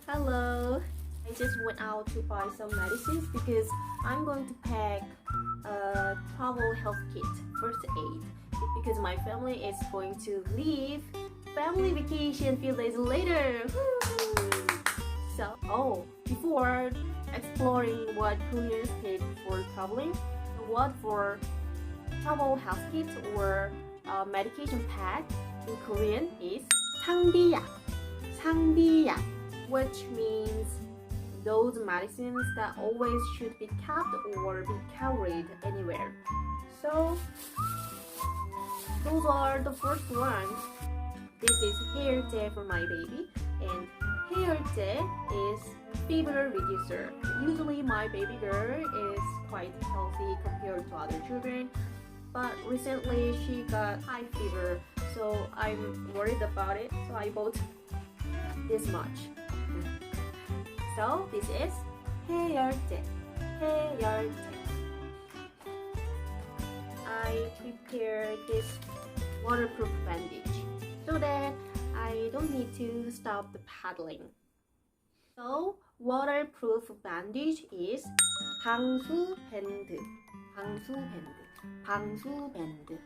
Hello. I just went out to buy some medicines because I'm going to pack a travel health kit, first aid, because my family is going to leave family vacation a few days later. Woo! So, before exploring what Koreans take for traveling, the word for travel health kit or medication pack in Korean is 상비약, 상비약, which means those medicines that always should be kept or be carried anywhere. So those are the first ones. This is hair gel for my baby, and hair gel is fever reducer. Usually my baby girl is quite healthy compared to other children, but recently she got high fever, so I'm worried about it, so I bought this much. So this is hair gel, hair gel. I prepare this waterproof bandage so that I don't need to stop the paddling. So waterproof bandage is 방수 밴드, 방수 밴드, 방수 밴드.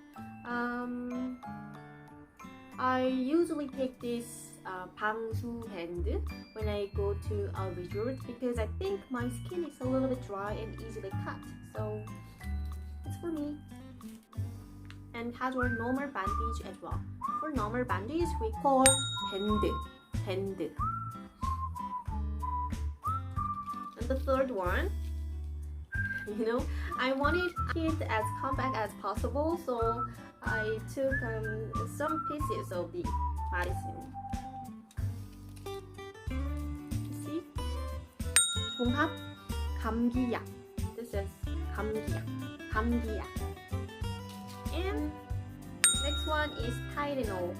I usually take this 방수 band when I go to a resort because I think my skin is a little bit dry and easily cut, so it's for me. And has our normal bandage as well. For normal bandage we call band, band. And the third one, I wanted it as compact as possible, so I took some pieces of the medicine. You see? 종합 감기약. This is 감기약. 감기약. And next one is Tylenol.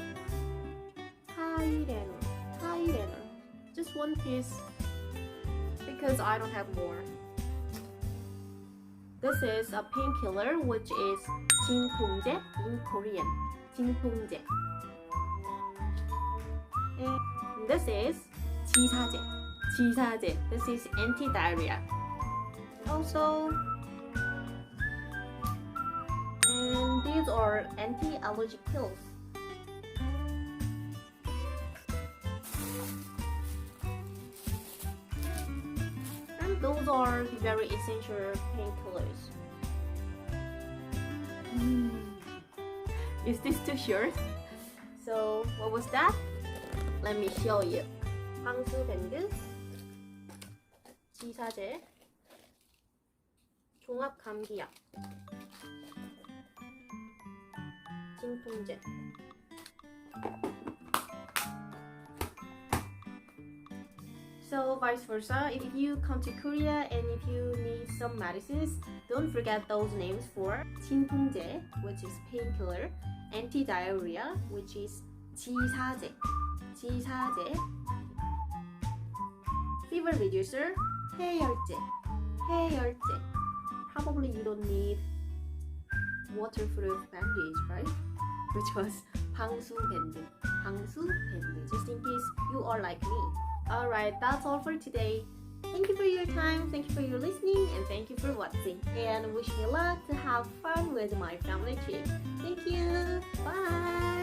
Tylenol. Tylenol. Just one piece because I don't have more. This is a painkiller, which is 진통제 in Korean. 진통제. And this is 지사제. 지사제. This is anti-diarrhea. Also, and these are anti-allergic pills. And those are the very essential painkillers. Is this too short? So what was that? Let me show you. 방수 밴드, 지사제, 종합 감기약, 진통제. So vice versa, if you come to Korea and if you need some medicines, don't forget those names for 진통제, which is painkiller, anti-diarrhea, which is 지사제, 지사제, fever reducer, 해열제, 해열제. Probably you don't need waterproof bandage, right? Which was 방수 밴드, 방수 밴드, just in case you are like me. Alright, that's all for today. Thank you for your time, thank you for your listening, and thank you for watching. And wish me luck to have fun with my family trip. Thank you. Bye.